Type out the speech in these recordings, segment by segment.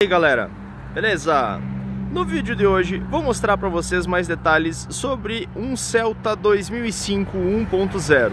E aí galera, beleza? No vídeo de hoje vou mostrar para vocês mais detalhes sobre um Celta 2005 1.0.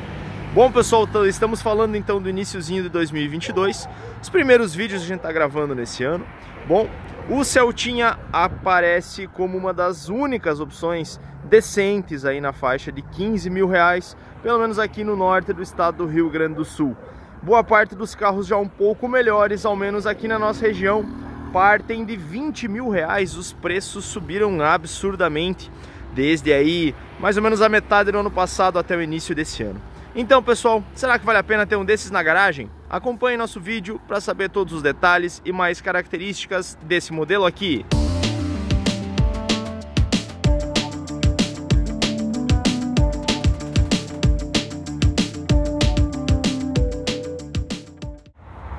Bom pessoal, estamos falando então do iniciozinho de 2022, os primeiros vídeos a gente está gravando nesse ano. Bom, o Celtinha aparece como uma das únicas opções decentes aí na faixa de 15 mil reais, pelo menos aqui no norte do estado do Rio Grande do Sul. Boa parte dos carros já um pouco melhores, ao menos aqui na nossa região, partem de 20 mil reais. Os preços subiram absurdamente desde aí mais ou menos a metade do ano passado até o início desse ano. Então pessoal, será que vale a pena ter um desses na garagem? Acompanhe nosso vídeo para saber todos os detalhes e mais características desse modelo aqui.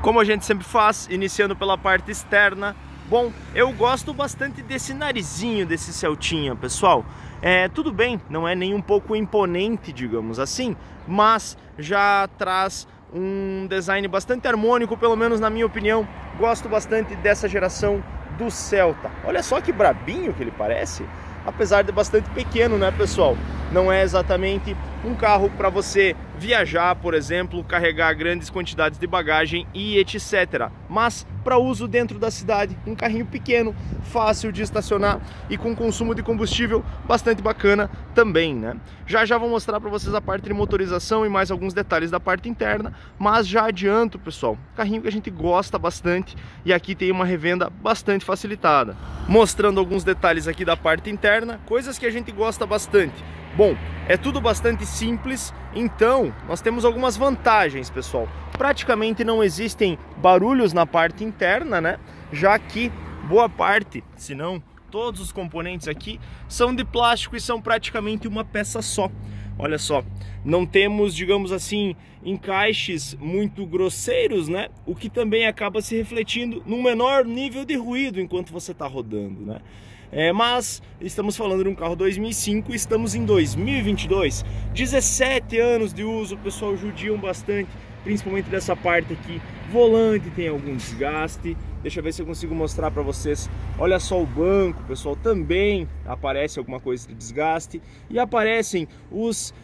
Como a gente sempre faz, iniciando pela parte externa. Bom, eu gosto bastante desse narizinho desse Celtinha, pessoal. Tudo bem, não é nem um pouco imponente, digamos assim, mas já traz um design bastante harmônico, pelo menos na minha opinião. Gosto bastante dessa geração do Celta. Olha só que brabinho que ele parece, apesar de bastante pequeno, né, pessoal? Não é exatamente um carro para você viajar, por exemplo, carregar grandes quantidades de bagagem e etc. Mas para uso dentro da cidade, um carrinho pequeno, fácil de estacionar e com consumo de combustível bastante bacana também, né? Já vou mostrar para vocês a parte de motorização e mais alguns detalhes da parte interna, mas já adianto, pessoal, carrinho que a gente gosta bastante e aqui tem uma revenda bastante facilitada. Mostrando alguns detalhes aqui da parte interna, coisas que a gente gosta bastante. Bom, é tudo bastante simples, então nós temos algumas vantagens, pessoal. Praticamente não existem barulhos na parte interna, né? Já que boa parte, se não todos os componentes aqui, são de plástico e são praticamente uma peça só. Olha só, não temos, digamos assim, encaixes muito grosseiros, né? O que também acaba se refletindo num menor nível de ruído enquanto você está rodando, né? Mas estamos falando de um carro 2005, estamos em 2022, 17 anos de uso, o pessoal judiam bastante, principalmente dessa parte aqui. Volante tem algum desgaste, deixa eu ver se eu consigo mostrar para vocês. Olha só o banco, pessoal, também aparece alguma coisa de desgaste. E aparecem os,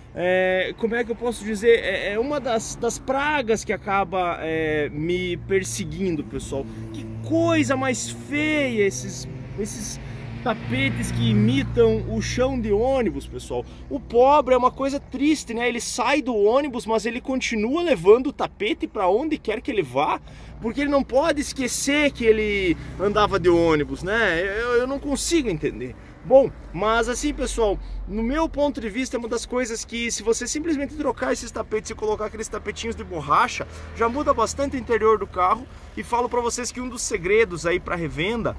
como é que eu posso dizer, é uma das pragas que acaba me perseguindo, pessoal. Que coisa mais feia esses tapetes que imitam o chão de ônibus, pessoal. O pobre é uma coisa triste, né? Ele sai do ônibus, mas ele continua levando o tapete para onde quer que ele vá, porque ele não pode esquecer que ele andava de ônibus, né? Eu não consigo entender. Bom, mas assim, pessoal, no meu ponto de vista, é uma das coisas que, se você simplesmente trocar esses tapetes e colocar aqueles tapetinhos de borracha, já muda bastante o interior do carro. E falo para vocês que um dos segredos aí para revenda,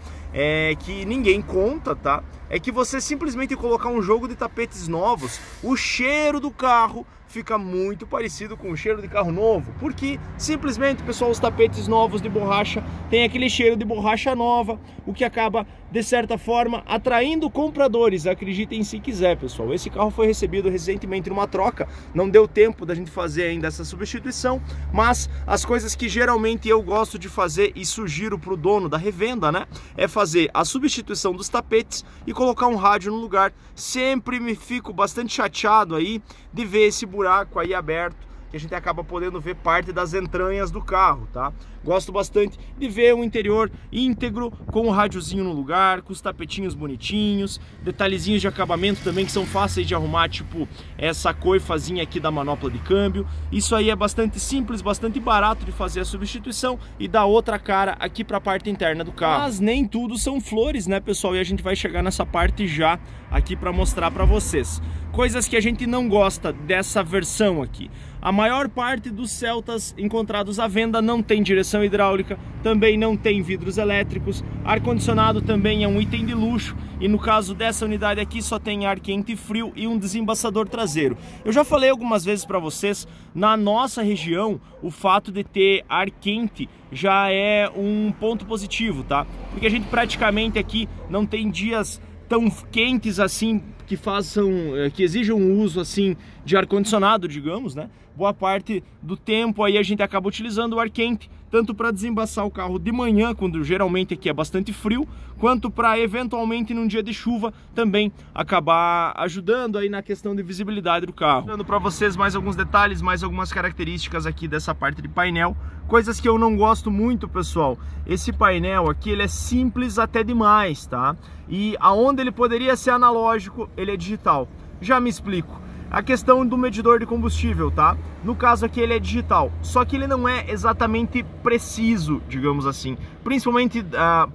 que ninguém conta, tá? É que você simplesmente colocar um jogo de tapetes novos, o cheiro do carro fica muito parecido com o cheiro de carro novo, porque simplesmente, pessoal, os tapetes novos de borracha têm aquele cheiro de borracha nova, o que acaba, de certa forma, atraindo compradores. Acreditem se quiser, pessoal. Esse carro foi recebido recentemente numa troca, não deu tempo da gente fazer ainda essa substituição, mas as coisas que geralmente eu gosto de fazer e sugiro para o dono da revenda, né, é fazer a substituição dos tapetes e colocar um rádio no lugar. Sempre me fico bastante chateado aí de ver esse buraco aí aberto, que a gente acaba podendo ver parte das entranhas do carro, tá? Gosto bastante de ver o interior íntegro, com o rádiozinho no lugar, com os tapetinhos bonitinhos, detalhezinhos de acabamento também que são fáceis de arrumar, tipo essa coifazinha aqui da manopla de câmbio. Isso aí é bastante simples, bastante barato de fazer a substituição e dá outra cara aqui para a parte interna do carro. Mas nem tudo são flores, né, pessoal? E a gente vai chegar nessa parte já aqui para mostrar para vocês. Coisas que a gente não gosta dessa versão aqui. A maior parte dos Celtas encontrados à venda não tem direção hidráulica, também não tem vidros elétricos, ar-condicionado também é um item de luxo, e no caso dessa unidade aqui só tem ar quente e frio e um desembaçador traseiro. Eu já falei algumas vezes para vocês, na nossa região, o fato de ter ar quente já é um ponto positivo, tá? Porque a gente praticamente aqui não tem dias tão quentes assim, que exijam um uso assim de ar-condicionado, digamos, né? Boa parte do tempo aí a gente acaba utilizando o ar quente, tanto para desembaçar o carro de manhã, quando geralmente aqui é bastante frio, quanto para eventualmente num dia de chuva também acabar ajudando aí na questão de visibilidade do carro. Dando para vocês mais alguns detalhes, mais algumas características aqui dessa parte de painel, coisas que eu não gosto muito, pessoal. Esse painel aqui, ele é simples até demais, tá? E aonde ele poderia ser analógico, ele é digital. Já me explico. A questão do medidor de combustível, tá? No caso aqui ele é digital, só que ele não é exatamente preciso, digamos assim. Principalmente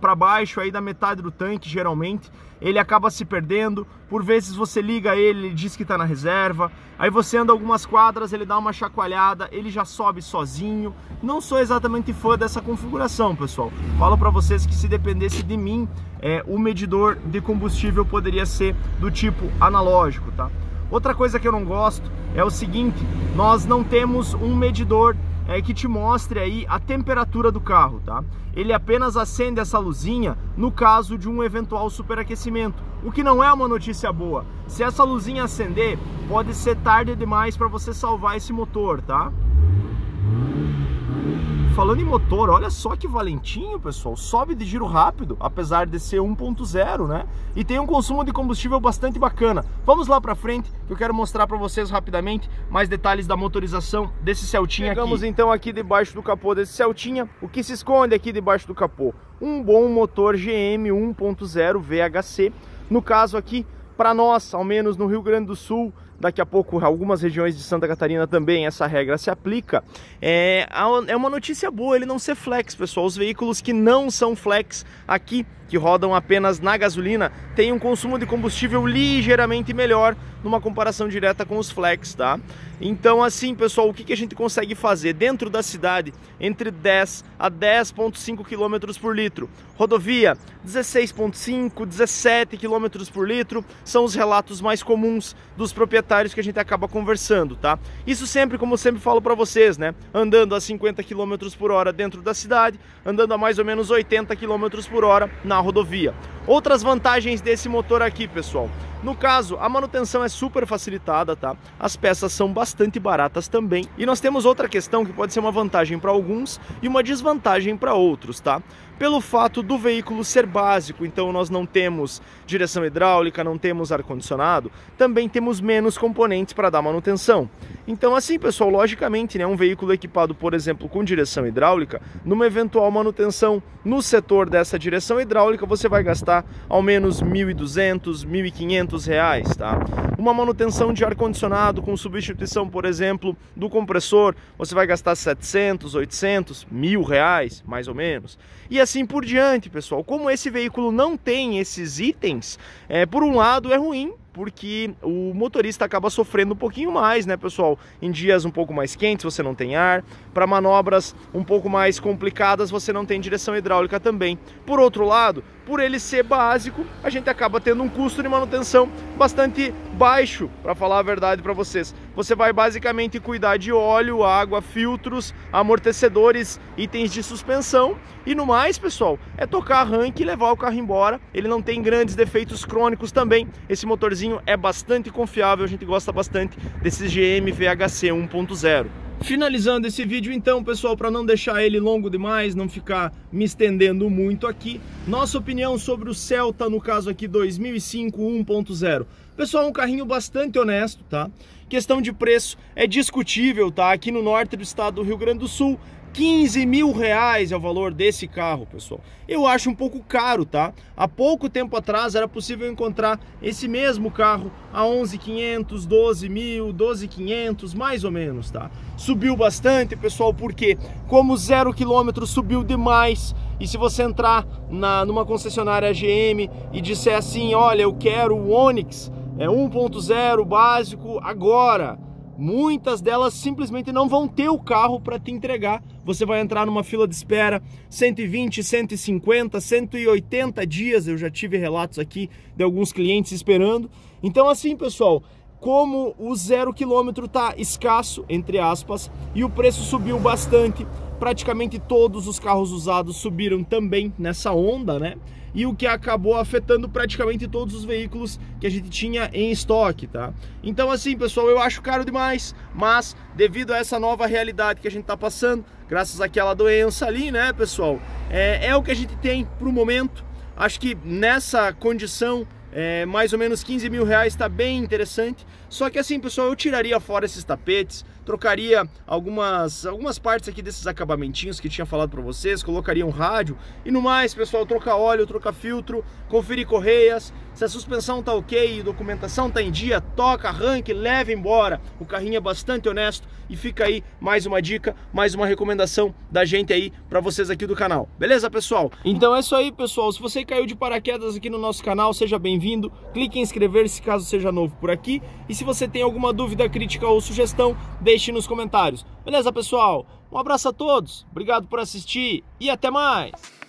para baixo aí da metade do tanque, geralmente, ele acaba se perdendo. Por vezes você liga ele diz que está na reserva, aí você anda algumas quadras, ele dá uma chacoalhada, ele já sobe sozinho. Não sou exatamente fã dessa configuração, pessoal. Falo para vocês que se dependesse de mim, o medidor de combustível poderia ser do tipo analógico, tá? Outra coisa que eu não gosto é o seguinte: nós não temos um medidor que te mostre aí a temperatura do carro, tá? Ele apenas acende essa luzinha no caso de um eventual superaquecimento, o que não é uma notícia boa. Se essa luzinha acender, pode ser tarde demais para você salvar esse motor, tá? Falando em motor, olha só que valentinho, pessoal. Sobe de giro rápido, apesar de ser 1.0, né? E tem um consumo de combustível bastante bacana. Vamos lá pra frente, que eu quero mostrar pra vocês rapidamente mais detalhes da motorização desse Celtinha aqui. Chegamos então aqui debaixo do capô desse Celtinha. O que se esconde aqui debaixo do capô? Um bom motor GM 1.0 VHC. No caso aqui, para nós, ao menos no Rio Grande do Sul, daqui a pouco algumas regiões de Santa Catarina também essa regra se aplica. É uma notícia boa ele não ser flex, pessoal. Os veículos que não são flex aqui, que rodam apenas na gasolina, têm um consumo de combustível ligeiramente melhor numa comparação direta com os flex, tá? Então assim, pessoal, o que a gente consegue fazer dentro da cidade? Entre 10 a 10,5 km por litro. Rodovia, 16,5, 17 km por litro, são os relatos mais comuns dos proprietários que a gente acaba conversando, tá? Isso sempre, como eu sempre falo para vocês, né? Andando a 50 km por hora dentro da cidade, andando a mais ou menos 80 km por hora na rodovia. Outras vantagens desse motor aqui, pessoal. No caso, a manutenção é super facilitada, tá? As peças são bastante baratas também. E nós temos outra questão que pode ser uma vantagem para alguns e uma desvantagem para outros, tá? Pelo fato do veículo ser básico, então nós não temos direção hidráulica, não temos ar-condicionado, também temos menos componentes para dar manutenção. Então assim, pessoal, logicamente, né, um veículo equipado, por exemplo, com direção hidráulica, numa eventual manutenção no setor dessa direção hidráulica, você vai gastar ao menos R$ 1.200, R$ 1.500, tá? Uma manutenção de ar-condicionado com substituição, por exemplo, do compressor, você vai gastar 700, 800, R$ 1.000, mais ou menos. E assim por diante, pessoal. Como esse veículo não tem esses itens, por um lado é ruim, porque o motorista acaba sofrendo um pouquinho mais, né, pessoal? Em dias um pouco mais quentes você não tem ar, para manobras um pouco mais complicadas você não tem direção hidráulica também. Por outro lado, por ele ser básico, a gente acaba tendo um custo de manutenção bastante baixo, para falar a verdade para vocês. Você vai basicamente cuidar de óleo, água, filtros, amortecedores, itens de suspensão e no mais, pessoal, é tocar arranque e levar o carro embora. Ele não tem grandes defeitos crônicos também. Esse motorzinho é bastante confiável, a gente gosta bastante desse GM VHC 1.0. Finalizando esse vídeo então, pessoal, para não deixar ele longo demais, não ficar me estendendo muito aqui, nossa opinião sobre o Celta, no caso aqui 2005 1.0. Pessoal, um carrinho bastante honesto, tá? Questão de preço é discutível, tá? Aqui no norte do estado do Rio Grande do Sul, R$15.000 é o valor desse carro, pessoal. Eu acho um pouco caro, tá? Há pouco tempo atrás era possível encontrar esse mesmo carro a R$11.500, R$12.000, R$12.500, mais ou menos, tá? Subiu bastante, pessoal, porque como 0 km subiu demais, e se você entrar numa concessionária GM e disser assim, olha, eu quero o Onix 1.0 básico agora, muitas delas simplesmente não vão ter o carro para te entregar. Você vai entrar numa fila de espera 120, 150, 180 dias. Eu já tive relatos aqui de alguns clientes esperando. Então assim, pessoal, como o 0 km tá escasso, entre aspas, e o preço subiu bastante, praticamente todos os carros usados subiram também nessa onda, né? E o que acabou afetando praticamente todos os veículos que a gente tinha em estoque, tá? Então assim, pessoal, eu acho caro demais, mas devido a essa nova realidade que a gente tá passando, graças àquela doença ali, né, pessoal? É o que a gente tem pro momento. Acho que nessa condição, mais ou menos 15 mil reais está bem interessante. Só que assim, pessoal, eu tiraria fora esses tapetes, trocaria algumas partes aqui desses acabamentinhos que eu tinha falado para vocês, colocaria um rádio e no mais, pessoal, trocar óleo, trocar filtro, conferir correias. Se a suspensão tá ok, documentação tá em dia, toca, arranque, leve embora. O carrinho é bastante honesto e fica aí mais uma dica, mais uma recomendação da gente aí para vocês aqui do canal. Beleza, pessoal? Então é isso aí, pessoal. Se você caiu de paraquedas aqui no nosso canal, seja bem-vindo. Clique em inscrever-se caso seja novo por aqui. E se você tem alguma dúvida, crítica ou sugestão, deixe nos comentários. Beleza, pessoal? Um abraço a todos, obrigado por assistir e até mais!